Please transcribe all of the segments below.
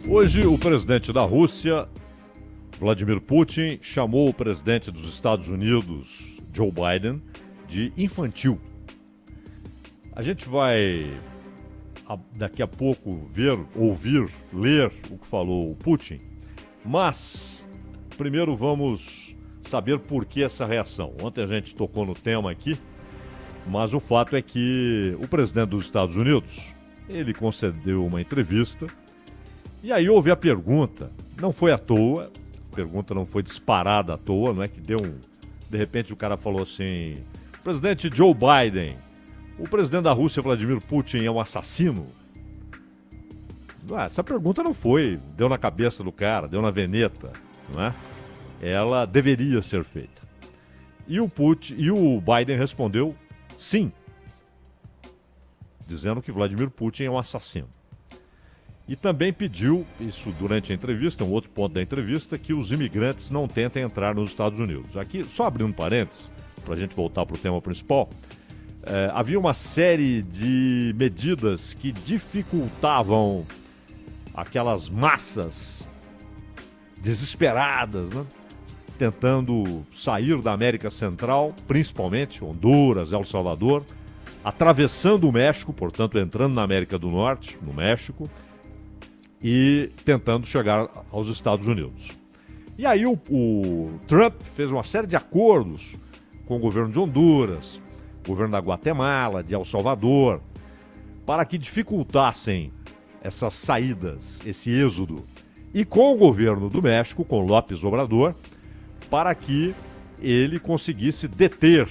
Hoje, o presidente da Rússia, Vladimir Putin, chamou o presidente dos Estados Unidos, Joe Biden, de infantil. A gente vai, daqui a pouco, ver, ouvir, ler o que falou o Putin, mas primeiro vamos saber por que essa reação. Ontem a gente tocou no tema aqui, mas o fato é que o presidente dos Estados Unidos, ele concedeu uma entrevista e aí houve a pergunta, não foi à toa, a pergunta não foi disparada à toa, não é que deu um... De repente o cara falou assim, presidente Joe Biden, o presidente da Rússia, Vladimir Putin, é um assassino? Essa pergunta não foi, deu na cabeça do cara, deu na veneta, não é? Ela deveria ser feita. E o Biden respondeu sim, dizendo que Vladimir Putin é um assassino. E também pediu, isso durante a entrevista, um outro ponto da entrevista, que os imigrantes não tentem entrar nos Estados Unidos. Aqui, só abrindo parênteses, para a gente voltar para o tema principal, havia uma série de medidas que dificultavam aquelas massas desesperadas, né? Tentando sair da América Central, principalmente Honduras, El Salvador, atravessando o México, portanto entrando na América do Norte, no México, e tentando chegar aos Estados Unidos. E aí o Trump fez uma série de acordos com o governo de Honduras, o governo da Guatemala, de El Salvador, para que dificultassem essas saídas, esse êxodo, e com o governo do México, com López Obrador, para que ele conseguisse deter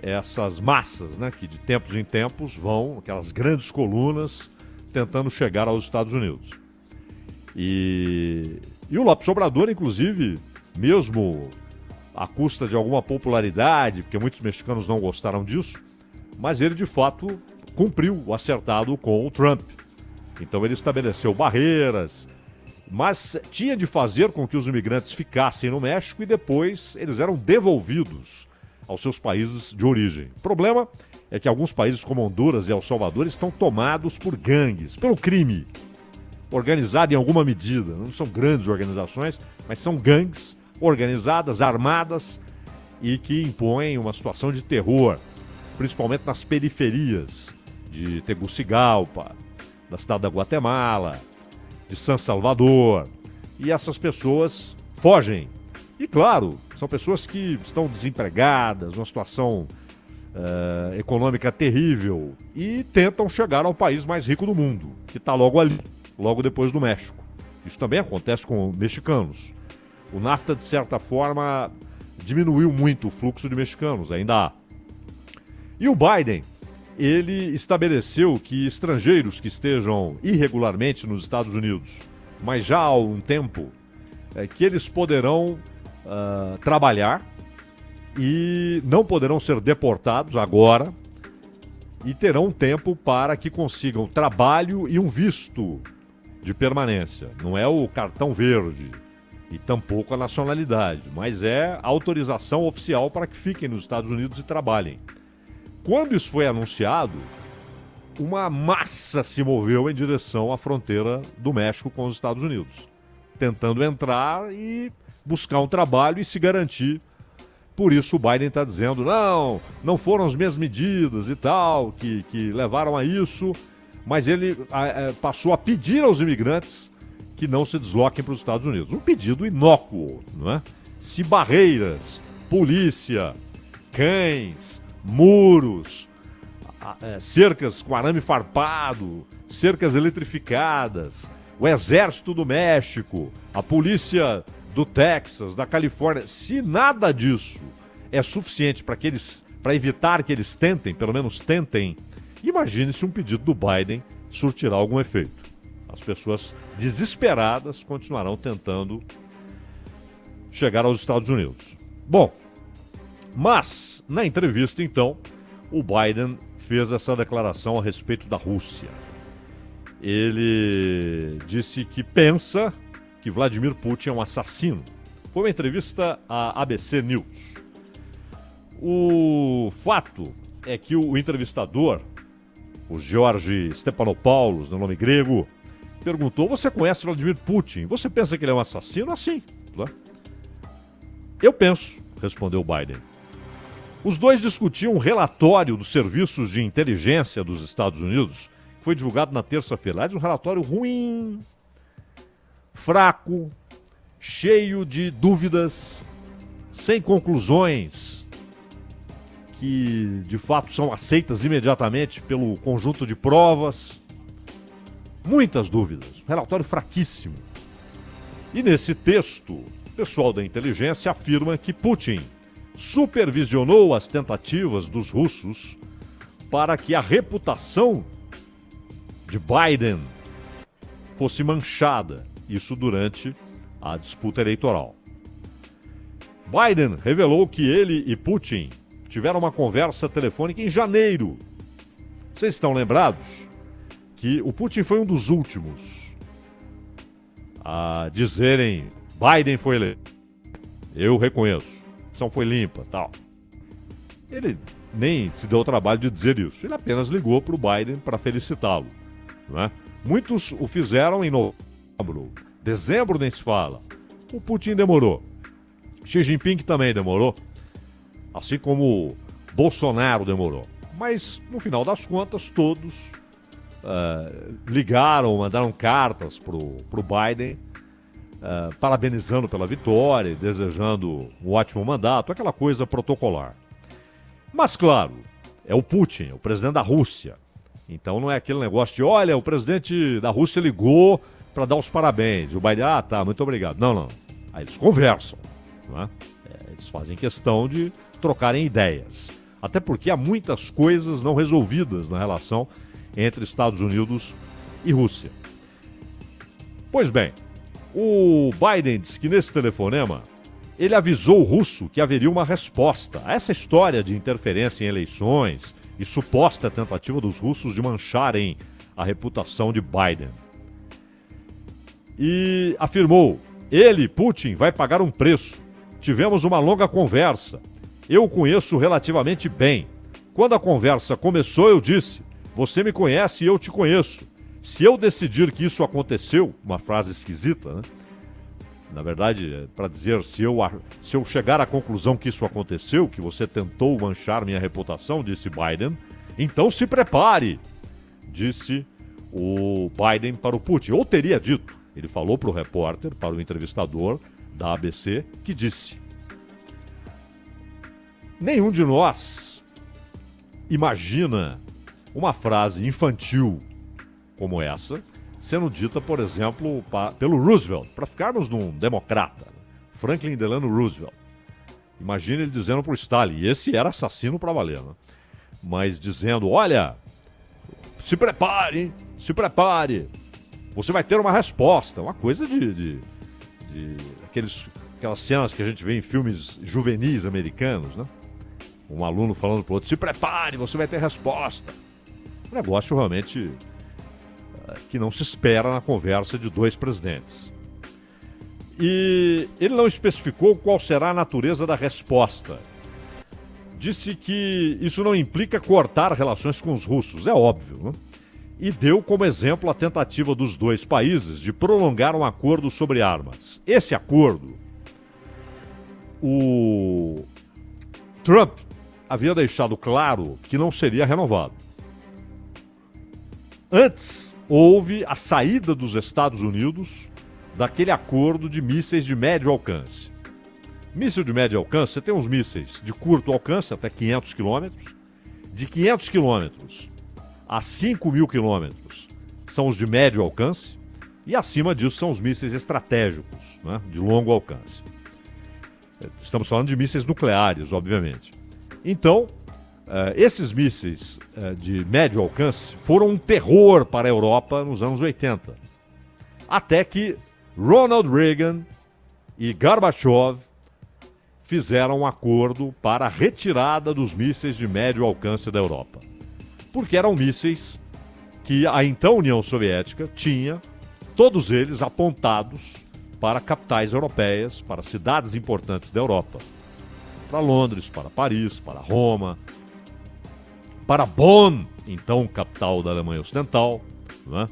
essas massas, né, que de tempos em tempos vão, aquelas grandes colunas, tentando chegar aos Estados Unidos. E o López Obrador, inclusive, mesmo à custa de alguma popularidade, porque muitos mexicanos não gostaram disso, mas ele de fato cumpriu o acertado com o Trump. Então ele estabeleceu barreiras, mas tinha de fazer com que os imigrantes ficassem no México e depois eles eram devolvidos aos seus países de origem. O problema é que alguns países como Honduras e El Salvador estão tomados por gangues, pelo crime, organizado em alguma medida. Não são grandes organizações, mas são gangues organizadas, armadas e que impõem uma situação de terror, principalmente nas periferias de Tegucigalpa, da cidade da Guatemala, de San Salvador. E essas pessoas fogem. E claro, são pessoas que estão desempregadas, numa situação econômica terrível e tentam chegar ao país mais rico do mundo, que está logo ali, logo depois do México. Isso também acontece com mexicanos. O NAFTA, de certa forma, diminuiu muito o fluxo de mexicanos, ainda há. E o Biden, ele estabeleceu que estrangeiros que estejam irregularmente nos Estados Unidos, mas já há um tempo, que eles poderão trabalhar e não poderão ser deportados agora e terão tempo para que consigam trabalho e um visto de permanência. Não é o cartão verde e tampouco a nacionalidade, mas é a autorização oficial para que fiquem nos Estados Unidos e trabalhem. Quando isso foi anunciado, uma massa se moveu em direção à fronteira do México com os Estados Unidos, tentando entrar e buscar um trabalho e se garantir. Por isso o Biden está dizendo, não foram as mesmas medidas e tal, que levaram a isso, mas ele passou a pedir aos imigrantes que não se desloquem para os Estados Unidos. Um pedido inócuo, não é? Se barreiras, polícia, cães, muros, cercas com arame farpado, cercas eletrificadas, o exército do México, a polícia do Texas, da Califórnia, se nada disso é suficiente para evitar que eles tentem, pelo menos tentem, imagine se um pedido do Biden surtirá algum efeito. As pessoas desesperadas continuarão tentando chegar aos Estados Unidos. Bom, mas na entrevista então, o Biden fez essa declaração a respeito da Rússia. Ele disse que pensa que Vladimir Putin é um assassino. Foi uma entrevista à ABC News. O fato é que o entrevistador, o George Stephanopoulos, no nome grego, perguntou: você conhece Vladimir Putin? Você pensa que ele é um assassino? Assim, né? Eu penso, respondeu Biden. Os dois discutiam um relatório dos serviços de inteligência dos Estados Unidos, que foi divulgado na terça-feira. Um relatório ruim, fraco, cheio de dúvidas, sem conclusões que de fato são aceitas imediatamente pelo conjunto de provas. Muitas dúvidas, um relatório fraquíssimo. E nesse texto, o pessoal da inteligência afirma que Putin supervisionou as tentativas dos russos para que a reputação de Biden fosse manchada, isso durante a disputa eleitoral. Biden revelou que ele e Putin tiveram uma conversa telefônica em janeiro. Vocês estão lembrados que o Putin foi um dos últimos a dizerem: Biden foi eleito. Eu reconheço. A ação foi limpa, tal. Ele nem se deu o trabalho de dizer isso. Ele apenas ligou para o Biden para felicitá-lo, não é? Muitos o fizeram em novembro. Dezembro nem se fala. O Putin demorou. Xi Jinping também demorou. Assim como Bolsonaro demorou. Mas, no final das contas, todos ligaram, mandaram cartas pro Biden, parabenizando pela vitória, desejando um ótimo mandato, aquela coisa protocolar. Mas, claro, é o Putin, o presidente da Rússia. Então não é aquele negócio de: olha, o presidente da Rússia ligou para dar os parabéns. E o Biden: ah, tá, muito obrigado. Não, não. Aí eles conversam, não é? Eles fazem questão de trocarem ideias. Até porque há muitas coisas não resolvidas na relação entre Estados Unidos e Rússia. Pois bem, o Biden disse que nesse telefonema ele avisou o russo que haveria uma resposta a essa história de interferência em eleições e suposta tentativa dos russos de mancharem a reputação de Biden. E afirmou: ele, Putin, vai pagar um preço. Tivemos uma longa conversa. Eu o conheço relativamente bem. Quando a conversa começou, eu disse: você me conhece e eu te conheço. Se eu decidir que isso aconteceu, uma frase esquisita, né? Na verdade, para dizer, se eu chegar à conclusão que isso aconteceu, que você tentou manchar minha reputação, disse Biden, então se prepare, disse o Biden para o Putin. Ou teria dito, ele falou para o repórter, para o entrevistador da ABC, que disse: nenhum de nós imagina uma frase infantil como essa sendo dita, por exemplo, pelo Roosevelt, para ficarmos num democrata, Franklin Delano Roosevelt. Imagine ele dizendo para o Stalin, e esse era assassino para valer, né? Mas dizendo: olha, se prepare, você vai ter uma resposta. Uma coisa de aquelas cenas que a gente vê em filmes juvenis americanos, né? Um aluno falando para o outro: se prepare, você vai ter resposta. Um negócio realmente que não se espera na conversa de dois presidentes. E ele não especificou qual será a natureza da resposta. Disse que isso não implica cortar relações com os russos, é óbvio, né? E deu como exemplo a tentativa dos dois países de prolongar um acordo sobre armas. Esse acordo, o Trump havia deixado claro que não seria renovado. Antes, houve a saída dos Estados Unidos daquele acordo de mísseis de médio alcance. Míssil de médio alcance, você tem uns mísseis de curto alcance, até 500 quilômetros. De 500 quilômetros a 5.000 quilômetros são os de médio alcance. E acima disso são os mísseis estratégicos, né, de longo alcance. Estamos falando de mísseis nucleares, obviamente. Então, esses mísseis de médio alcance foram um terror para a Europa nos anos 80. Até que Ronald Reagan e Gorbachev fizeram um acordo para a retirada dos mísseis de médio alcance da Europa. Porque eram mísseis que a então União Soviética tinha, todos eles apontados para capitais europeias, para cidades importantes da Europa. Para Londres, para Paris, para Roma, para Bonn, então capital da Alemanha Ocidental, né?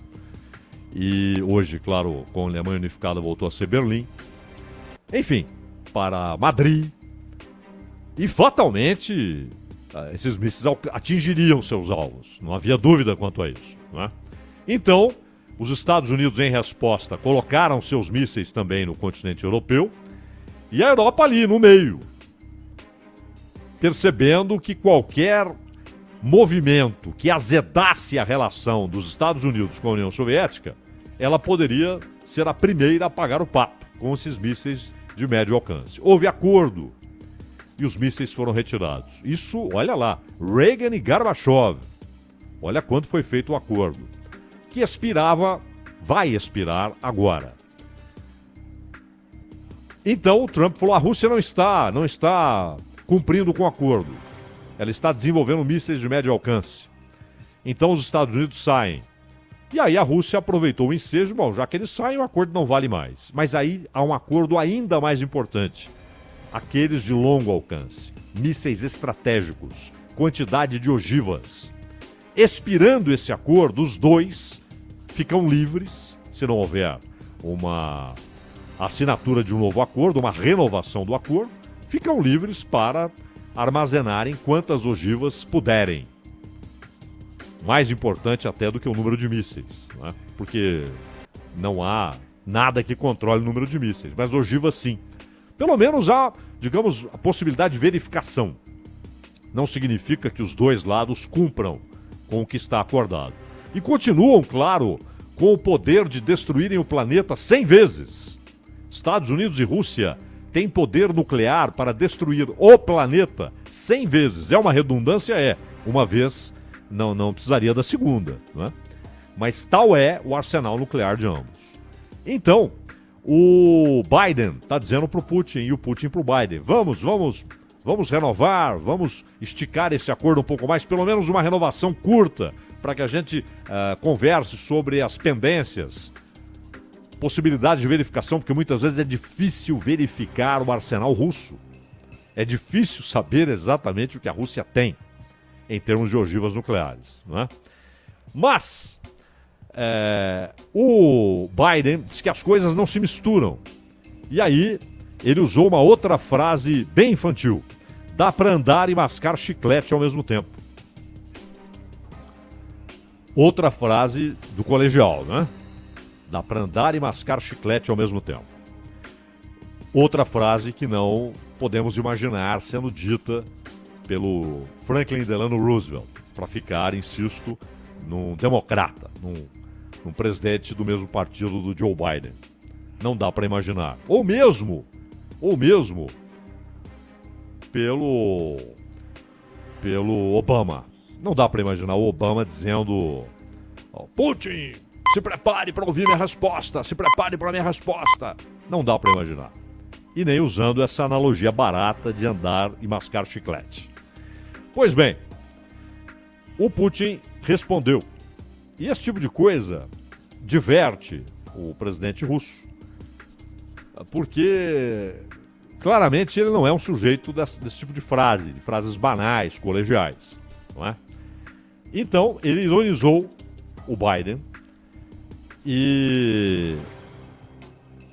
E hoje, claro, com a Alemanha unificada voltou a ser Berlim. Enfim, para Madrid. E fatalmente esses mísseis atingiriam seus alvos. Não havia dúvida quanto a isso. Não é? Então, os Estados Unidos, em resposta, colocaram seus mísseis também no continente europeu. E a Europa ali, no meio. Percebendo que qualquer movimento que azedasse a relação dos Estados Unidos com a União Soviética, ela poderia ser a primeira a pagar o pato com esses mísseis de médio alcance. Houve acordo e os mísseis foram retirados. Isso, olha lá, Reagan e Gorbachev. Olha quanto foi feito o acordo. Que expirava, vai expirar agora. Então o Trump falou, a Rússia não está cumprindo com o acordo. Ela está desenvolvendo mísseis de médio alcance. Então os Estados Unidos saem. E aí a Rússia aproveitou o ensejo, bom, já que eles saem, o acordo não vale mais. Mas aí há um acordo ainda mais importante. Aqueles de longo alcance, mísseis estratégicos, quantidade de ogivas. Expirando esse acordo, os dois ficam livres, se não houver uma assinatura de um novo acordo, uma renovação do acordo, ficam livres para armazenarem quantas ogivas puderem. Mais importante até do que o número de mísseis, né? Porque não há nada que controle o número de mísseis, mas ogivas sim. Pelo menos há, digamos, a possibilidade de verificação. Não significa que os dois lados cumpram com o que está acordado. E continuam, claro, com o poder de destruírem o planeta 100 vezes. Estados Unidos e Rússia têm poder nuclear para destruir o planeta 100 vezes. É uma redundância? É. Uma vez não precisaria da segunda, né? Mas tal é o arsenal nuclear de ambos. Então, o Biden está dizendo para o Putin e o Putin para o Biden, vamos renovar, vamos esticar esse acordo um pouco mais, pelo menos uma renovação curta, para que a gente converse sobre as pendências, possibilidade de verificação, porque muitas vezes é difícil verificar o arsenal russo. É difícil saber exatamente o que a Rússia tem em termos de ogivas nucleares, não é? Mas o Biden disse que as coisas não se misturam. E aí ele usou uma outra frase bem infantil. Dá para andar e mascar chiclete ao mesmo tempo. Outra frase do colegial, né? Dá para andar e mascar chiclete ao mesmo tempo. Outra frase que não podemos imaginar sendo dita pelo Franklin Delano Roosevelt, para ficar, insisto, num democrata, num presidente do mesmo partido do Joe Biden. Não dá para imaginar. Ou mesmo pelo Obama. Não dá para imaginar o Obama dizendo: Putin, se prepare para ouvir minha resposta, se prepare para minha resposta. Não dá para imaginar. E nem usando essa analogia barata de andar e mascar chiclete. Pois bem, o Putin respondeu. E esse tipo de coisa diverte o presidente russo, porque claramente ele não é um sujeito desse tipo de frases banais, colegiais, não é? Então ele ironizou o Biden e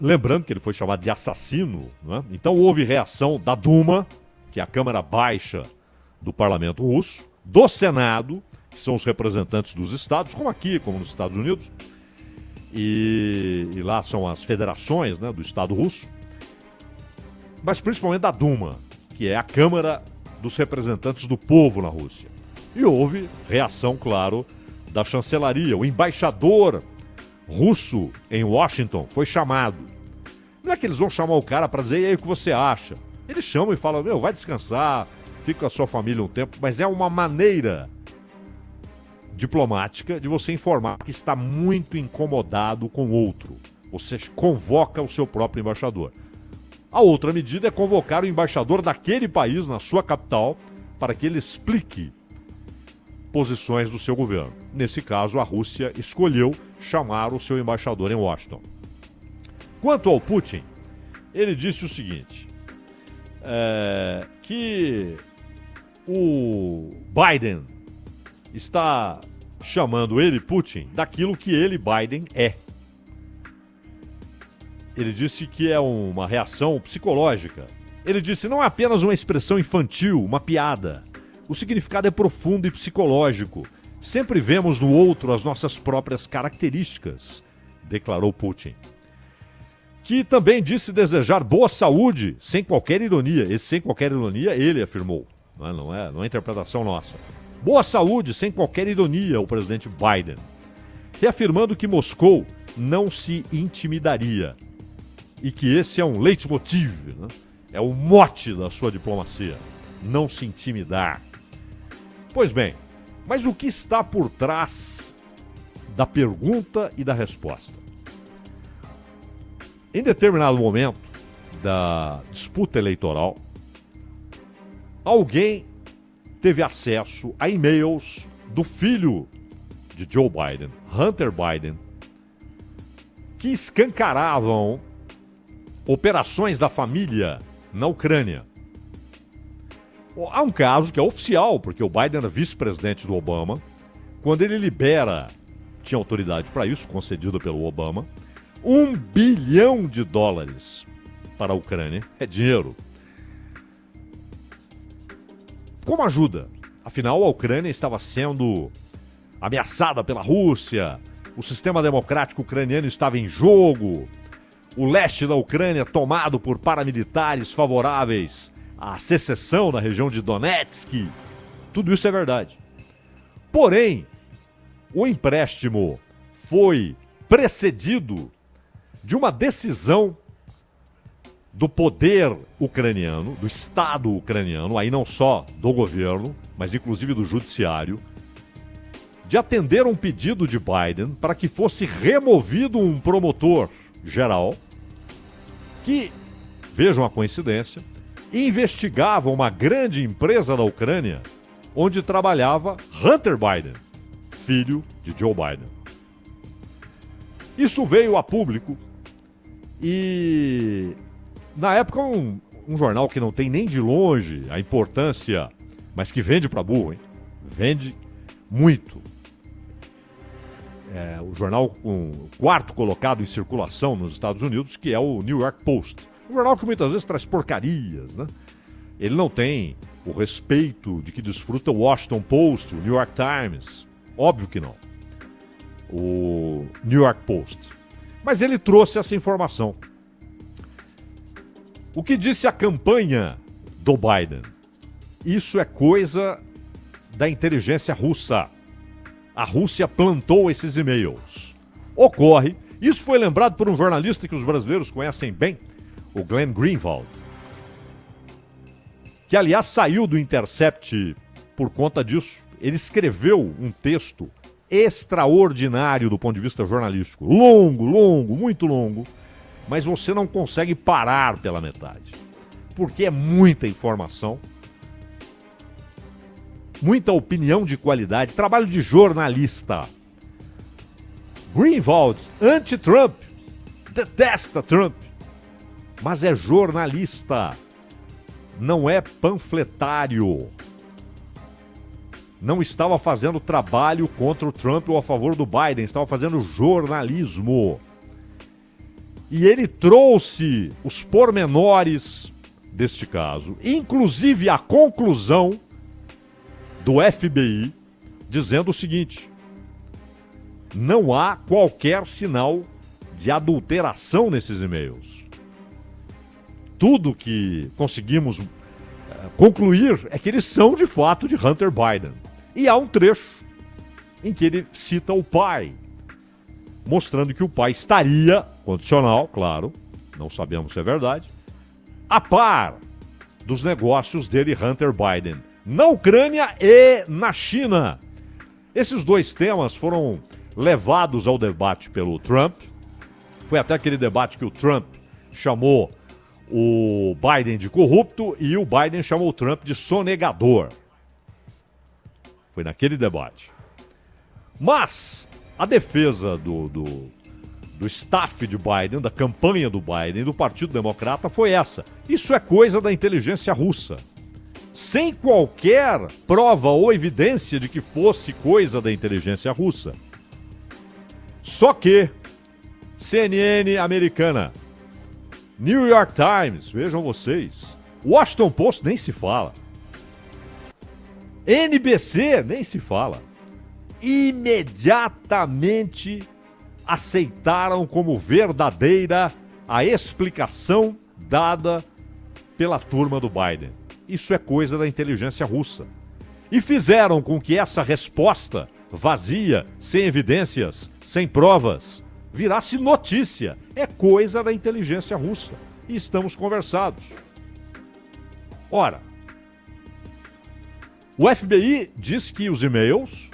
lembrando que ele foi chamado de assassino, não é? Então houve reação da Duma, que é a Câmara Baixa do Parlamento Russo, do Senado, que são os representantes dos estados, como aqui, como nos Estados Unidos, e lá são as federações, né, do Estado russo, mas principalmente da Duma, que é a Câmara dos Representantes do Povo na Rússia. E houve reação, claro, da chancelaria. O embaixador russo em Washington foi chamado. Não é que eles vão chamar o cara para dizer, e aí o que você acha? Eles chamam e falam, vai descansar, fica com a sua família um tempo, mas é uma maneira diplomática de você informar que está muito incomodado com o outro. Você convoca o seu próprio embaixador. A outra medida é convocar o embaixador daquele país na sua capital para que ele explique posições do seu governo. Nesse caso, a Rússia escolheu chamar o seu embaixador em Washington. Quanto ao Putin, ele disse o seguinte, que o Biden está chamando ele, Putin, daquilo que ele, Biden, é. ele disse que é uma reação psicológica. Ele disse, não é apenas uma expressão infantil, uma piada. O significado é profundo e psicológico. Sempre vemos no outro as nossas próprias características, declarou Putin. Que também disse desejar boa saúde, sem qualquer ironia. Esse sem qualquer ironia, ele afirmou. Não é interpretação nossa. Boa saúde, sem qualquer ironia, o presidente Biden. Reafirmando que Moscou não se intimidaria. E que esse é um leitmotiv, né? É o mote da sua diplomacia. Não se intimidar. Pois bem, mas o que está por trás da pergunta e da resposta? Em determinado momento da disputa eleitoral, alguém teve acesso a e-mails do filho de Joe Biden, Hunter Biden, que escancaravam operações da família na Ucrânia. Há um caso que é oficial, porque o Biden era vice-presidente do Obama. Quando ele libera, tinha autoridade para isso, concedida pelo Obama, $1 bilhão para a Ucrânia. É dinheiro. Como ajuda? Afinal, a Ucrânia estava sendo ameaçada pela Rússia, o sistema democrático ucraniano estava em jogo, o leste da Ucrânia tomado por paramilitares favoráveis à secessão na região de Donetsk. Tudo isso é verdade. Porém, o empréstimo foi precedido de uma decisão do poder ucraniano, do Estado ucraniano, aí não só do governo, mas inclusive do judiciário, de atender um pedido de Biden para que fosse removido um promotor geral que, vejam a coincidência, investigava uma grande empresa da Ucrânia onde trabalhava Hunter Biden, filho de Joe Biden. Isso veio a público e, na época, um jornal que não tem nem de longe a importância, mas que vende para burro, hein? Vende muito. É o jornal com o quarto colocado em circulação nos Estados Unidos, que é o New York Post. Um jornal que muitas vezes traz porcarias, né? Ele não tem o respeito de que desfruta o Washington Post, o New York Times. Óbvio que não. O New York Post. Mas ele trouxe essa informação. O que disse a campanha do Biden? Isso é coisa da inteligência russa. A Rússia plantou esses e-mails. Ocorre, isso foi lembrado por um jornalista que os brasileiros conhecem bem, o Glenn Greenwald, que aliás saiu do Intercept por conta disso. Ele escreveu um texto extraordinário do ponto de vista jornalístico. Longo, muito longo, mas você não consegue parar pela metade, porque é muita informação, muita opinião de qualidade, trabalho de jornalista. Greenwald, anti-Trump, detesta Trump, mas é jornalista, não é panfletário. Não estava fazendo trabalho contra o Trump ou a favor do Biden, estava fazendo jornalismo. E ele trouxe os pormenores deste caso, inclusive a conclusão do FBI, dizendo o seguinte: não há qualquer sinal de adulteração nesses e-mails. Tudo que conseguimos concluir é que eles são de fato de Hunter Biden. E há um trecho em que ele cita o pai, mostrando que o pai estaria, condicional, claro, não sabemos se é verdade, a par dos negócios dele, Hunter Biden, na Ucrânia e na China. Esses dois temas foram levados ao debate pelo Trump. Foi até aquele debate que o Trump chamou o Biden de corrupto e o Biden chamou o Trump de sonegador. Foi naquele debate. Mas a defesa do staff de Biden, da campanha do Biden, do Partido Democrata, foi essa. Isso é coisa da inteligência russa. Sem qualquer prova ou evidência de que fosse coisa da inteligência russa. Só que CNN americana, New York Times, vejam vocês. Washington Post nem se fala. NBC nem se fala. Imediatamente aceitaram como verdadeira a explicação dada pela turma do Biden. Isso é coisa da inteligência russa. E fizeram com que essa resposta vazia, sem evidências, sem provas, virasse notícia. É coisa da inteligência russa. E estamos conversados. Ora, o FBI diz que os e-mails,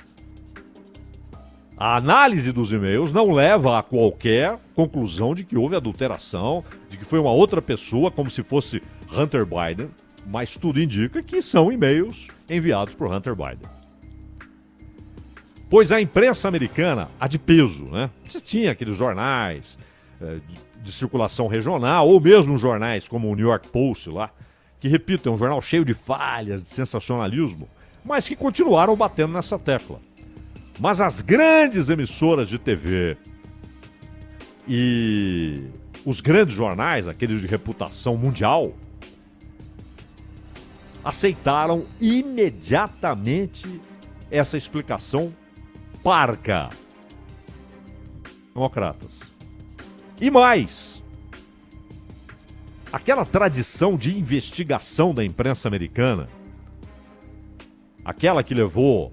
a análise dos e-mails não leva a qualquer conclusão de que houve adulteração, de que foi uma outra pessoa, como se fosse Hunter Biden, mas tudo indica que são e-mails enviados por Hunter Biden. Pois a imprensa americana, a de peso, né? Você tinha aqueles jornais de circulação regional, ou mesmo jornais como o New York Post lá, que, repito, é um jornal cheio de falhas, de sensacionalismo, mas que continuaram batendo nessa tecla. Mas as grandes emissoras de TV e os grandes jornais, aqueles de reputação mundial, aceitaram imediatamente essa explicação parca. Democratas. E mais, aquela tradição de investigação da imprensa americana, aquela que levou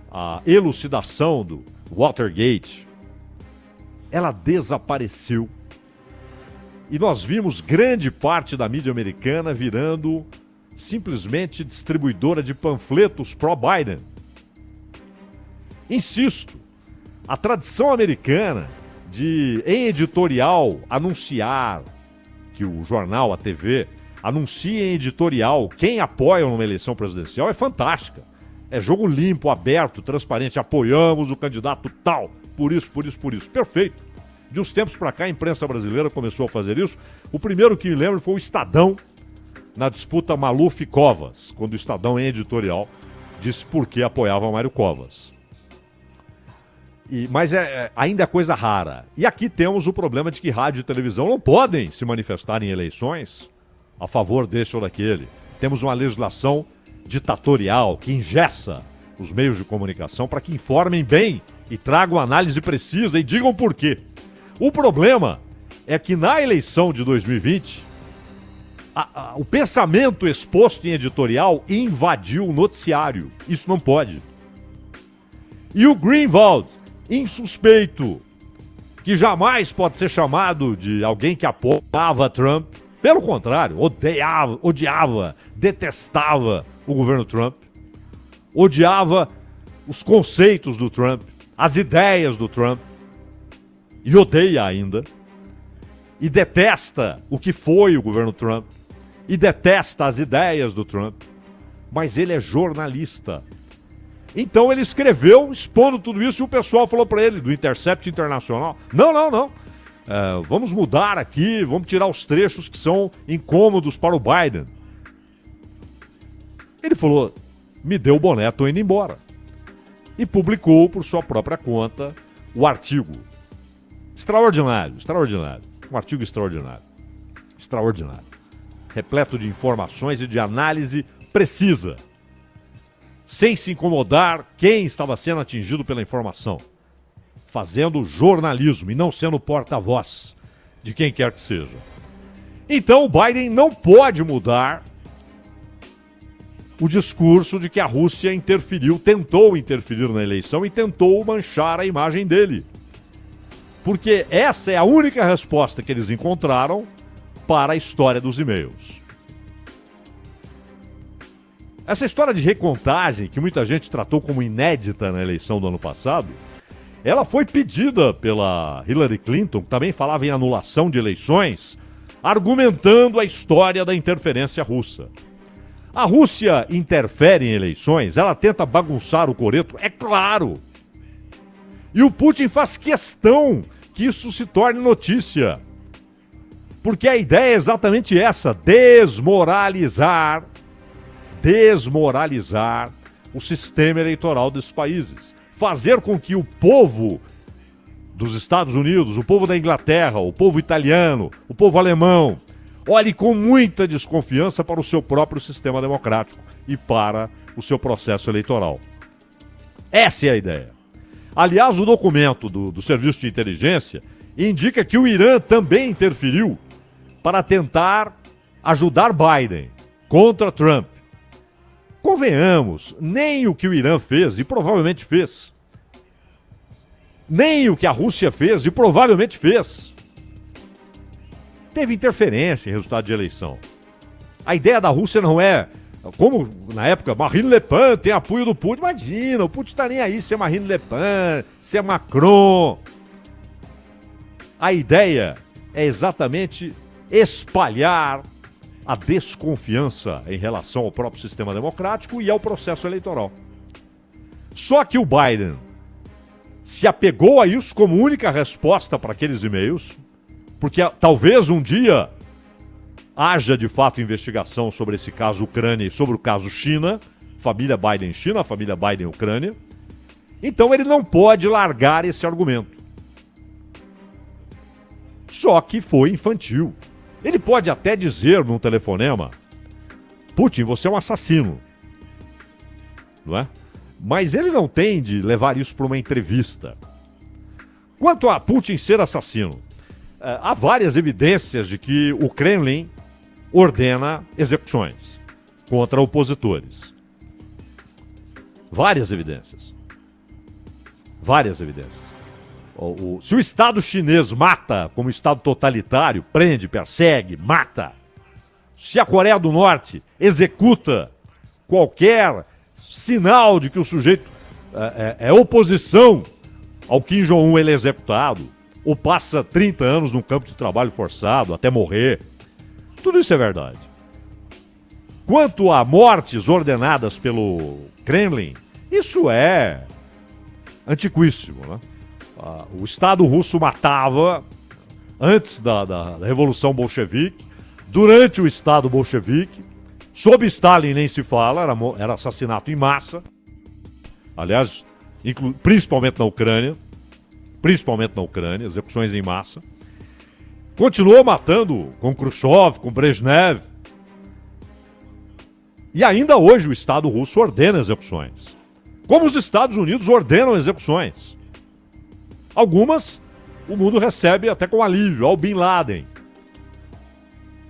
à elucidação do Watergate, ela desapareceu. E nós vimos grande parte da mídia americana virando simplesmente distribuidora de panfletos pró-Biden. Insisto, a tradição americana de, em editorial, anunciar que o jornal, a TV, anuncia em editorial quem apoia uma eleição presidencial é fantástica. É jogo limpo, aberto, transparente. Apoiamos o candidato tal, por isso, por isso, por isso. Perfeito. De uns tempos para cá, a imprensa brasileira começou a fazer isso. O primeiro que me lembro foi o Estadão, na disputa Maluf e Covas, quando o Estadão, em editorial, disse por que apoiava Mário Covas. Mas ainda é coisa rara. E aqui temos o problema de que rádio e televisão não podem se manifestar em eleições a favor desse ou daquele. Temos uma legislação ditatorial que engessa os meios de comunicação para que informem bem e tragam análise precisa e digam por quê. O problema é que na eleição de 2020, o pensamento exposto em editorial invadiu o noticiário. Isso não pode. E o Greenwald, insuspeito, que jamais pode ser chamado de alguém que apoiava Trump, pelo contrário, odiava, detestava o governo Trump, odiava os conceitos do Trump, as ideias do Trump, e odeia ainda, e detesta o que foi o governo Trump, e detesta as ideias do Trump, mas ele é jornalista. Então ele escreveu expondo tudo isso e o pessoal falou para ele, do Intercept Internacional, não. Vamos mudar aqui, vamos tirar os trechos que são incômodos para o Biden. Ele falou, me deu o boné, tô indo embora. E publicou por sua própria conta o artigo. Extraordinário. Um artigo extraordinário. Repleto de informações e de análise precisa. Sem se incomodar quem estava sendo atingido pela informação. Fazendo jornalismo e não sendo porta-voz de quem quer que seja. Então o Biden não pode mudar o discurso de que a Rússia tentou interferir na eleição e tentou manchar a imagem dele. Porque essa é a única resposta que eles encontraram para a história dos e-mails. Essa história de recontagem, que muita gente tratou como inédita na eleição do ano passado, ela foi pedida pela Hillary Clinton, que também falava em anulação de eleições, argumentando a história da interferência russa. A Rússia interfere em eleições, ela tenta bagunçar o coreto, é claro. E o Putin faz questão que isso se torne notícia. Porque a ideia é exatamente essa, desmoralizar o sistema eleitoral desses países. Fazer com que o povo dos Estados Unidos, o povo da Inglaterra, o povo italiano, o povo alemão, olhe com muita desconfiança para o seu próprio sistema democrático e para o seu processo eleitoral. Essa é a ideia. Aliás, o documento do Serviço de Inteligência indica que o Irã também interferiu para tentar ajudar Biden contra Trump. Convenhamos, nem o que o Irã fez e provavelmente fez, nem o que a Rússia fez e provavelmente fez, teve interferência em resultado de eleição. A ideia da Rússia não é, como na época, Marine Le Pen tem apoio do Putin. Imagina, o Putin está nem aí se é Marine Le Pen, se é Macron. A ideia é exatamente espalhar a desconfiança em relação ao próprio sistema democrático e ao processo eleitoral. Só que o Biden se apegou a isso como única resposta para aqueles e-mails, porque talvez um dia haja de fato investigação sobre esse caso Ucrânia e sobre o caso China, família Biden-China, família Biden-Ucrânia. Então ele não pode largar esse argumento. Só que foi infantil. Ele pode até dizer num telefonema: Putin, você é um assassino. Não é? Mas ele não tem de levar isso para uma entrevista. Quanto a Putin ser assassino, há várias evidências de que o Kremlin ordena execuções contra opositores. Várias evidências. Várias evidências. Se o Estado chinês mata como Estado totalitário, prende, persegue, mata. Se a Coreia do Norte executa qualquer sinal de que o sujeito é oposição ao Kim Jong-un, ele é executado, ou passa 30 anos num campo de trabalho forçado até morrer. Tudo isso é verdade. Quanto a mortes ordenadas pelo Kremlin, isso é antiquíssimo, né? O Estado russo matava antes da Revolução Bolchevique, durante o Estado Bolchevique, sob Stalin nem se fala, era assassinato em massa. Aliás, principalmente na Ucrânia, execuções em massa. Continuou matando com Khrushchev, com Brezhnev. E ainda hoje o Estado russo ordena execuções. Como os Estados Unidos ordenam execuções. Algumas o mundo recebe até com alívio, ao Bin Laden.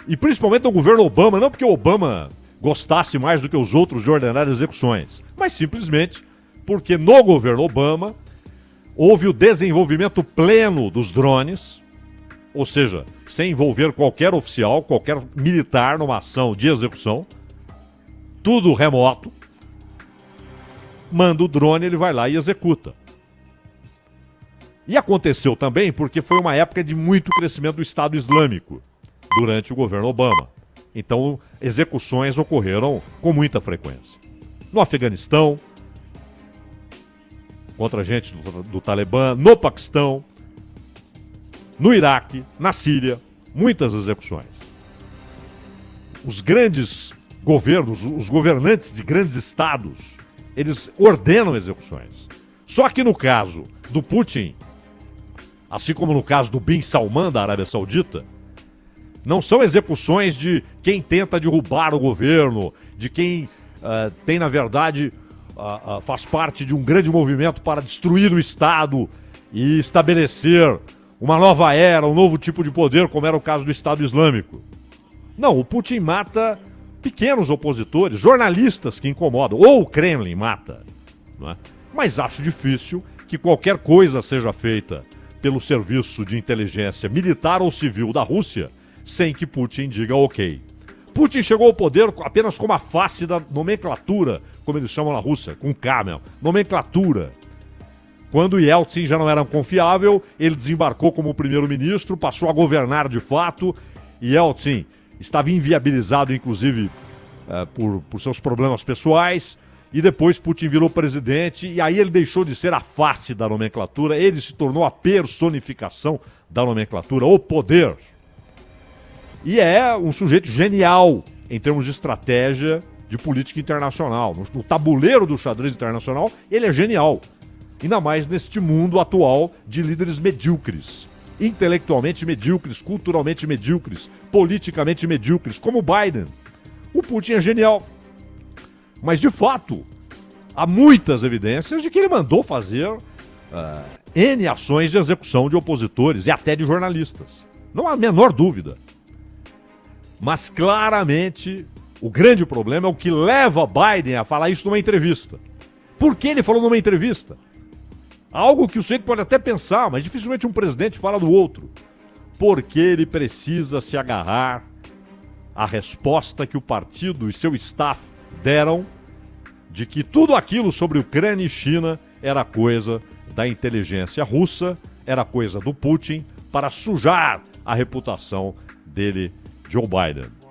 E principalmente no governo Obama, não porque o Obama gostasse mais do que os outros de ordenar execuções, mas simplesmente porque no governo Obama houve o desenvolvimento pleno dos drones, ou seja, sem envolver qualquer oficial, qualquer militar numa ação de execução, tudo remoto. Manda o drone, ele vai lá e executa. E aconteceu também porque foi uma época de muito crescimento do Estado Islâmico durante o governo Obama. Então, execuções ocorreram com muita frequência. No Afeganistão, contra gente do Talibã, no Paquistão, no Iraque, na Síria, muitas execuções. Os grandes governos, os governantes de grandes estados, eles ordenam execuções. Só que no caso do Putin, assim como no caso do Bin Salman da Arábia Saudita, não são execuções de quem tenta derrubar o governo, de quem tem, na verdade, faz parte de um grande movimento para destruir o Estado e estabelecer uma nova era, um novo tipo de poder, como era o caso do Estado Islâmico. Não, o Putin mata pequenos opositores, jornalistas que incomodam, ou o Kremlin mata. Não é? Mas acho difícil que qualquer coisa seja feita pelo serviço de inteligência militar ou civil da Rússia sem que Putin diga ok. Putin chegou ao poder apenas como a face da nomenclatura, como eles chamam na Rússia, com K, nomenclatura. Quando Yeltsin já não era confiável, ele desembarcou como primeiro-ministro, passou a governar de fato, e Yeltsin estava inviabilizado, inclusive, por seus problemas pessoais, e depois Putin virou presidente, e aí ele deixou de ser a face da nomenclatura, ele se tornou a personificação da nomenclatura, o poder. E é um sujeito genial em termos de estratégia de política internacional. No tabuleiro do xadrez internacional, ele é genial. Ainda mais neste mundo atual de líderes medíocres, intelectualmente medíocres, culturalmente medíocres, politicamente medíocres, como o Biden. O Putin é genial. Mas, de fato, há muitas evidências de que ele mandou fazer N ações de execução de opositores e até de jornalistas. Não há a menor dúvida. Mas, claramente, o grande problema é o que leva Biden a falar isso numa entrevista. Por que ele falou numa entrevista? Algo que o sujeito pode até pensar, mas dificilmente um presidente fala do outro. Porque ele precisa se agarrar à resposta que o partido e seu staff deram de que tudo aquilo sobre Ucrânia e China era coisa da inteligência russa, era coisa do Putin, para sujar a reputação dele, Joe Biden.